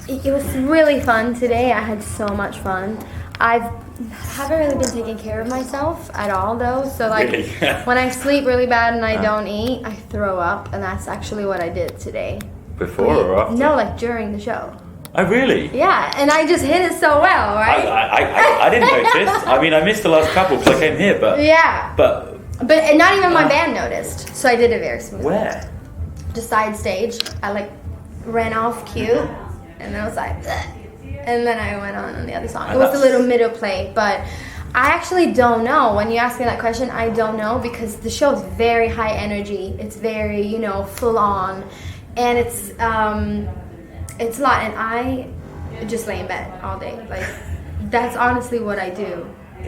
It was really fun today. I had so much fun. I haven't really been taking care of myself at all, though. So, like, Really? when I sleep really bad and I don't eat, I throw up. And that's actually what I did today. Before or after? No, like, during the show. Oh, really? Yeah, and I just hit it so well, right? I didn't notice. I mean, I missed the last couple because I came here, but... Yeah. But not even my band noticed. So I did it very smoothly. where? Just side stage. I, like, ran off cue. And I was like... Bleh. And then I went on the other song. It was a little middle play, but I actually don't know. When you ask me that question, I don't know because the show is very high energy. It's very, full on. And it's a lot. And I just lay in bed all day. Like, that's honestly what I do.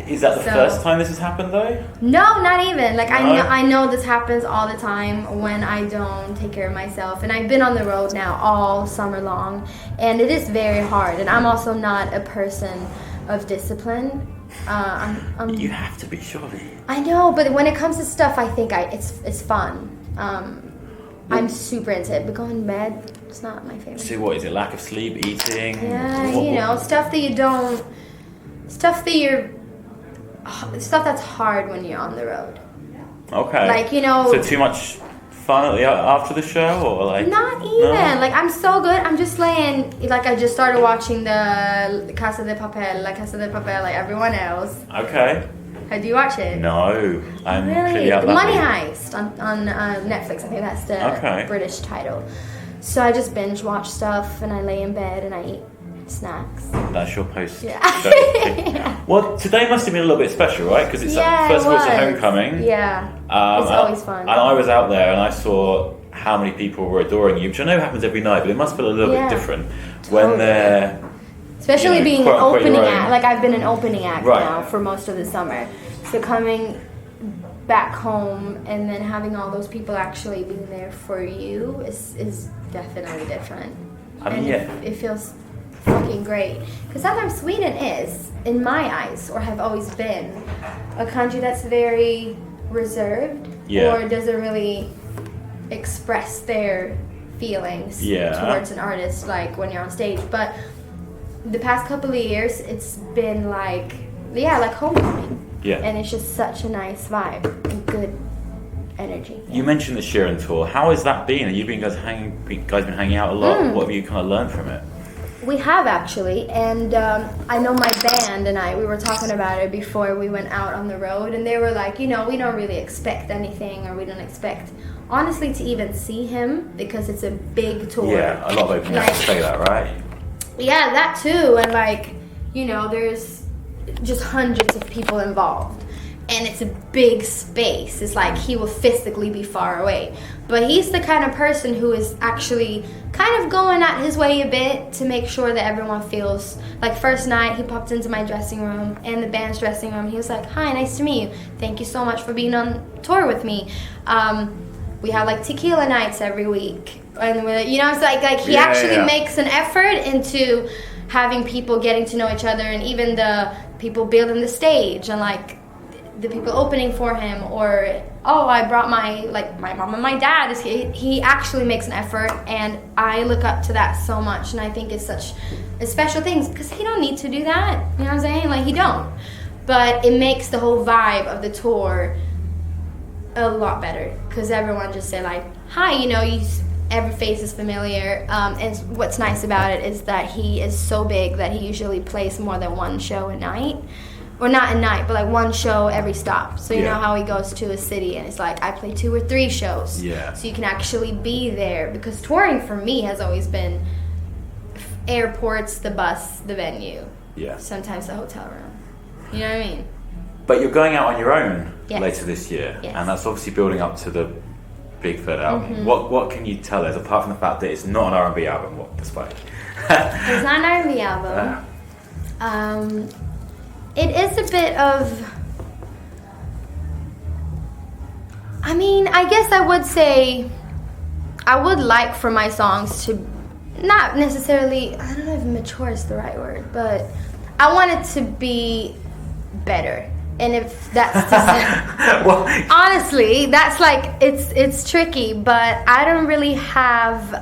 Is that the first time this has happened, though? No, not even. Like, No? I know this happens all the time when I don't take care of myself. And I've been on the road now all summer long. And it is very hard. And I'm also not a person of discipline. You have to be, surely. I know, but when it comes to stuff, I think it's fun. I'm super into it. But going to bed, it's not my favorite. So what is it? Lack of sleep, eating? Yeah, stuff that you don't... Stuff that's hard when you're on the road. Okay. Like, So too much fun after the show, or like? Not even. No? Like, I'm so good. I'm just laying. Like, I just started watching the Casa de Papel, like everyone else. Okay. Do you watch it? No, I'm Really? clearly out The that Money week. Heist on Netflix. I think that's the British title. So I just binge watch stuff, and I lay in bed and I eat snacks. That's your post. Yeah. Yeah. Well, today must have been a little bit special, right? Because it's first of all, it's a homecoming. Yeah. It's always fun. And I was out there and I saw how many people were adoring you, which I know happens every night, but it must feel a little bit different when they're... Especially being an quote, opening your own. act. Like, I've been an opening act Right. now for most of the summer. So coming back home and then having all those people actually being there for you is definitely different. I mean, It feels fucking great. Because sometimes Sweden is, in my eyes, or have always been, a country that's very reserved or doesn't really express their feelings towards an artist like when you're on stage. But the past couple of years, it's been like homecoming. Yeah. And it's just such a nice vibe and good energy. You mentioned the Sheeran tour. How has that been? Have you been guys been hanging out a lot? What have you kind of learned from it? We have actually, and I know my band and we were talking about it before we went out on the road, and they were like, we don't really expect anything, or we don't expect, honestly, to even see him because it's a big tour. Yeah, a lot of opening acts say that, right? Yeah, that too, and there's just hundreds of people involved. And it's a big space. It's like he will physically be far away. But he's the kind of person who is actually kind of going at his way a bit to make sure that everyone feels... Like, first night, he popped into my dressing room and the band's dressing room. He was like, "Hi, nice to meet you. Thank you so much for being on tour with me." We have, like, tequila nights every week. And, it's like he actually makes an effort into having people getting to know each other, and even the people building the stage and, like, the people opening for him, or I brought my mom and my dad. He actually makes an effort, and I look up to that so much, and I think it's such a special thing because he don't need to do that. You know what I'm saying? Like, he don't, but it makes the whole vibe of the tour a lot better because everyone just say like, "Hi," every face is familiar. And what's nice about it is that he is so big that he usually plays more than one show a night. Or not a night, but like one show every stop. So you know how he goes to a city and it's like, I play 2 or 3 shows. Yeah. So you can actually be there. Because touring for me has always been airports, the bus, the venue. Yeah. Sometimes the hotel room. You know what I mean? But you're going out on your own later this year. Yes. And that's obviously building up to the Big Third album. Mm-hmm. What can you tell us, apart from the fact that it's not an R&B album? Despite it's not an R&B album. It is a bit of... I guess I would say... I would like for my songs to... Not necessarily... I don't know if mature is the right word, but... I want it to be better. And if that's... well, honestly, that's like... It's tricky, but I don't really have...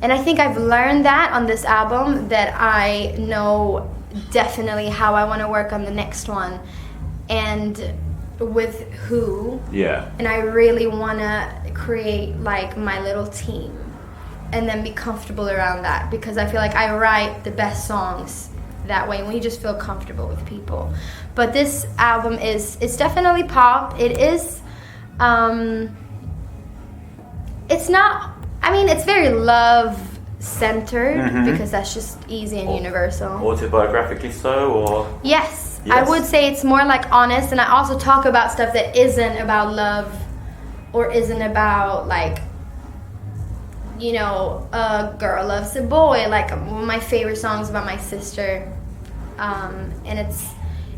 And I think I've learned that on this album, that I know definitely how I want to work on the next one and with who. Yeah. And I really want to create like my little team and then be comfortable around that, because I feel like I write the best songs that way when you just feel comfortable with people. But this album it's definitely pop. It is it's not, I mean, it's very love centered because that's just easy and universal. Autobiographically so, or? Yes, I would say it's more like honest, and I also talk about stuff that isn't about love or isn't about like, you know, a girl loves a boy. Like one of my favorite songs about my sister, and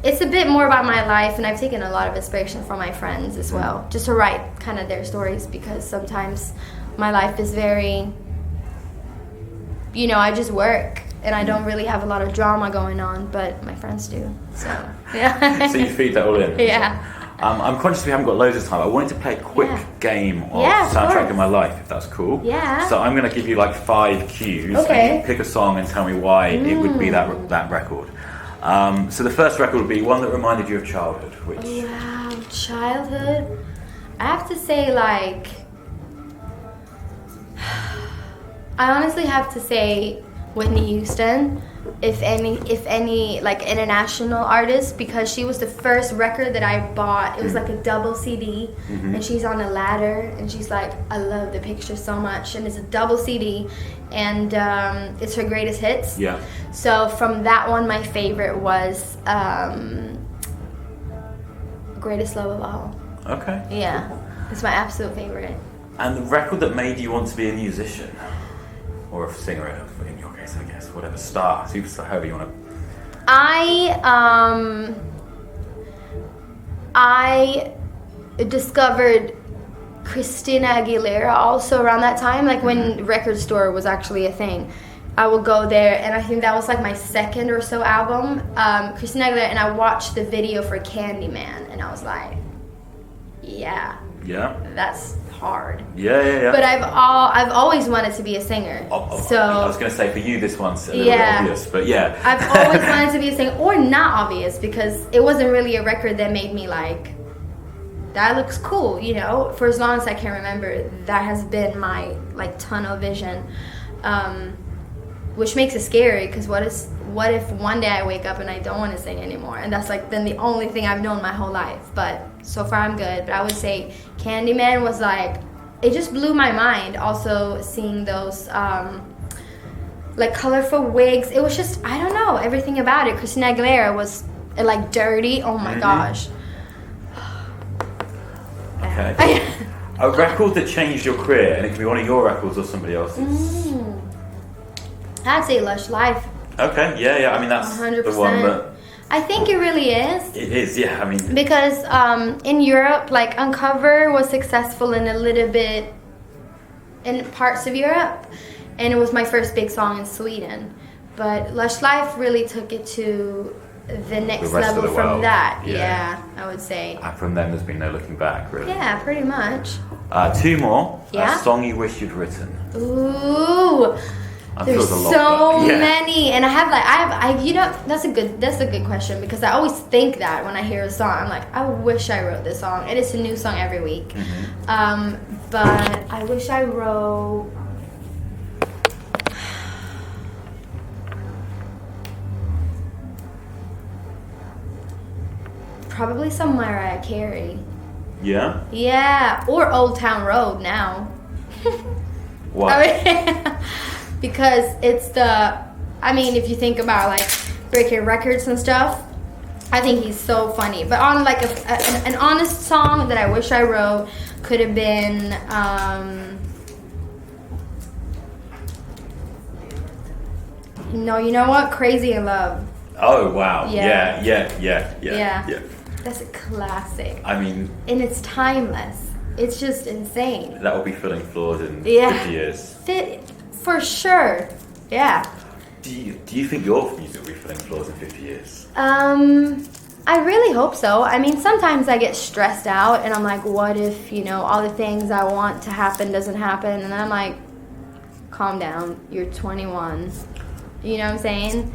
it's a bit more about my life, and I've taken a lot of inspiration from my friends as well, just to write kind of their stories, because sometimes my life is very, you know, I just work and I don't really have a lot of drama going on, but my friends do. So yeah. So you feed that all in. Yeah. I'm conscious we haven't got loads of time. I wanted to play a quick game of Soundtrack of My Life, if that's cool. Yeah. So I'm going to give you like 5 cues. Okay. And you pick a song and tell me why it would be that record. So the first record would be one that reminded you of childhood. Which? Oh, wow, childhood. I have to say, like, I honestly have to say Whitney Houston, if any like international artist, because she was the first record that I bought. It was like a double CD, and she's on a ladder, and she's like, I love the picture so much, and it's a double CD, and it's her greatest hits. Yeah. So from that one, my favorite was Greatest Love of All. Okay. Yeah, it's my absolute favorite. And the record that made you want to be a musician? Or a singer, in your case, I guess. Whatever, star, superstar, however you want to... I discovered Christina Aguilera also around that time, like when Record Store was actually a thing. I would go there, and I think that was like my second or so album, Christina Aguilera, and I watched the video for Candyman, and I was like, yeah, that's hard. Yeah. But I've always wanted to be a singer. So I was going to say, for you, this one's a little bit obvious, but yeah. I've always wanted to be a singer, or not obvious, because it wasn't really a record that made me like, that looks cool, you know. For as long as I can remember, that has been my like tunnel vision, which makes it scary, because what if one day I wake up and I don't want to sing anymore, and that's like then the only thing I've known my whole life. But so far I'm good. But I would say Candyman was like, it just blew my mind. Also seeing those like colorful wigs, it was just, I don't know, everything about it. Christina Aguilera was like dirty. Oh my gosh. Okay. A record that changed your career, and it can be one of your records or somebody else's. I'd say Lush Life. Okay, yeah. I mean, that's 100%. The one that... I think it really is. It is, yeah. I mean... Because in Europe, like, Uncover was successful in a little bit in parts of Europe. And it was my first big song in Sweden. But Lush Life really took it to the next level from world. That. Yeah, I would say. And from then, there's been no looking back, really. Yeah, pretty much. 2 more. Yeah? A song you wish you'd written. Ooh... There's so many, and I you know, that's a good question, because I always think that when I hear a song, I'm like, I wish I wrote this song, and it's a new song every week. But I wish I wrote probably some Mariah Carey. Yeah? Yeah, or Old Town Road now. Why? Because it's if you think about like breaking records and stuff, I think he's so funny. But on like an honest song that I wish I wrote could have been you know what? Crazy in Love. Oh wow. Yeah. Yeah. That's a classic. I mean, and it's timeless. It's just insane. That will be filling floors in 50 years. For sure. Yeah. Do you think your music will be filling floors in 50 years? I really hope so. I mean, sometimes I get stressed out and I'm like, what if, all the things I want to happen doesn't happen? And I'm like, calm down. You're 21. You know what I'm saying?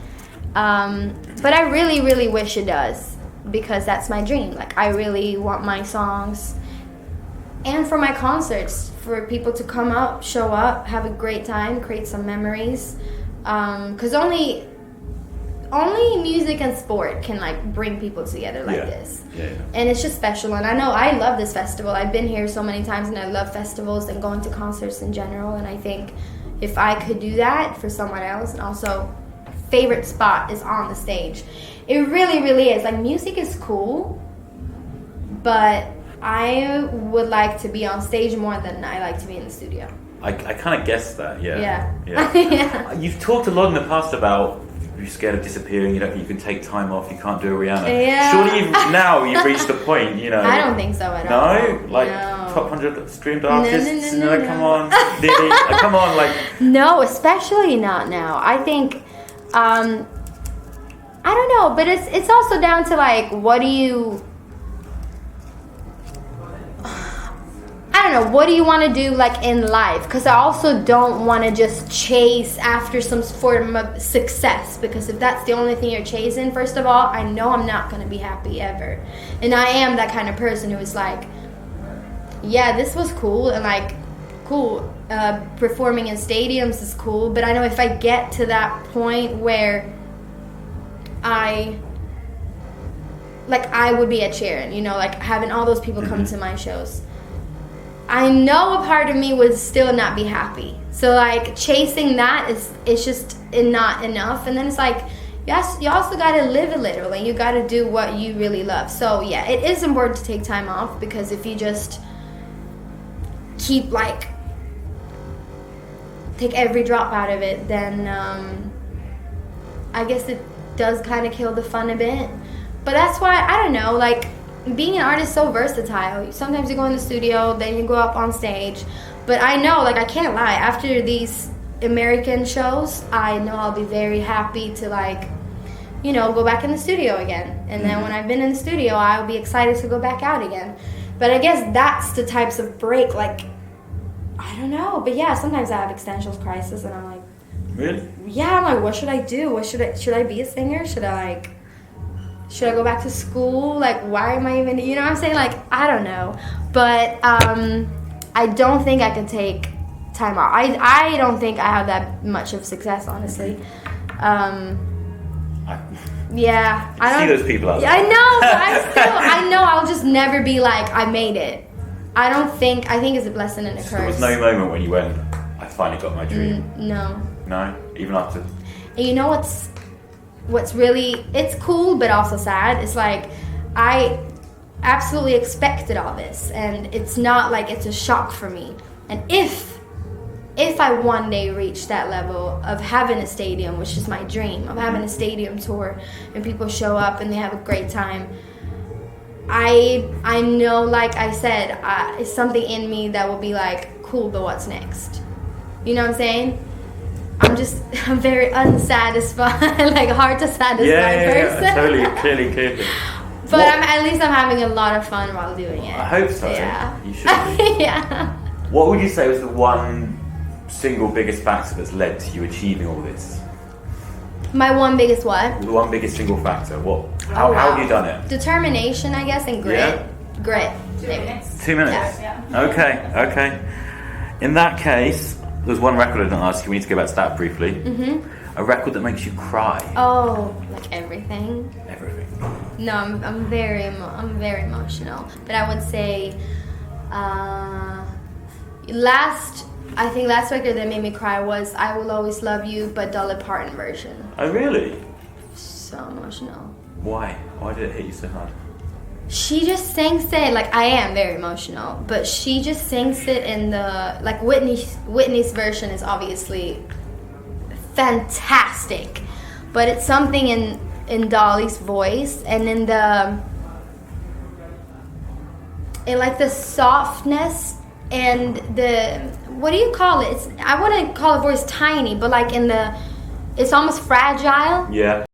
But I really, really wish it does, because that's my dream. Like, I really want my songs and for my concerts, for people to come up, show up, have a great time, create some memories. Because only music and sport can like bring people together like this. Yeah. And it's just special. And I know I love this festival. I've been here so many times, and I love festivals and going to concerts in general. And I think if I could do that for someone else, and also favorite spot is on the stage. It really, really is. Like, music is cool, but I would like to be on stage more than I like to be in the studio. I kind of guessed that, yeah. Yeah. You've talked a lot in the past about you're scared of disappearing, you don't think you can take time off, you can't do a Rihanna. Yeah. Surely you've reached the point, you know. I don't think so at all. No? Like, no. top 100 streamed artists? No. Come on. Diddy, come on, like... No, especially not now. I think, I don't know, but it's also down to, like, what do you... I don't know, what do you want to do, like, in life? Because I also don't want to just chase after some form of success, because if that's the only thing you're chasing, first of all, I know I'm not going to be happy ever. And I am that kind of person who is like, yeah, this was cool, and like, cool, performing in stadiums is cool, but I know if I get to that point where I would be at Sharon, you know, like having all those people come to my shows, I know a part of me would still not be happy. So like chasing that is just not enough. And then it's like, yes, you also got to live a little, and you got to do what you really love. So yeah, it is important to take time off, because if you just keep like take every drop out of it, then I guess it does kind of kill the fun a bit. But that's why, I don't know, like, being an artist is so versatile. Sometimes you go in the studio, then you go up on stage. But I know, like, I can't lie, after these American shows, I know I'll be very happy to, like, you know, go back in the studio again. And then when I've been in the studio, I'll be excited to go back out again. But I guess that's the types of break, like, I don't know. But yeah, sometimes I have existential crisis, and I'm like, really? Yeah, I'm like, what should I do? Should I be a singer? Should I go back to school? Like, why am I even, you know what I'm saying? Like, I don't know. But I don't think I can take time off. I don't think I have that much of success, honestly. Yeah. I don't see those people out there. I know, but I know I'll just never be like, I made it. I think it's a blessing and a curse. There was no moment when you went, I finally got my dream? No. No? Even after? And you know what's really, it's cool but also sad. It's like, I absolutely expected all this, and it's not like it's a shock for me. And if I one day reach that level of having a stadium, which is my dream, of having a stadium tour and people show up and they have a great time, I know, like I said, it's something in me that will be like, cool, but what's next? You know what I'm saying? I'm very unsatisfied, like hard to satisfy person. Yeah, totally, clearly. But at least I'm having a lot of fun while doing it. I hope so. Yeah. You should be. Yeah. What would you say was the one single biggest factor that's led to you achieving all this? My one biggest what? The one biggest single factor. How have you done it? Determination, I guess, and grit. Yeah. Grit. 2 minutes. 2 minutes? Yeah. Okay. In that case, there's one record I didn't ask you. We need to go back to that briefly. Mm-hmm. A record that makes you cry. Oh, like everything? Everything. No, I'm very emotional. But I would say last record that made me cry was I Will Always Love You, but Dolly Parton version. Oh, really? So emotional. Why? Why did it hit you so hard? She just sings it, like, I am very emotional, but she just sings it in the, like, Whitney's version is obviously fantastic, but it's something in Dolly's voice and in the softness and the, what do you call it? I wouldn't call the voice tiny, but like it's almost fragile. Yeah.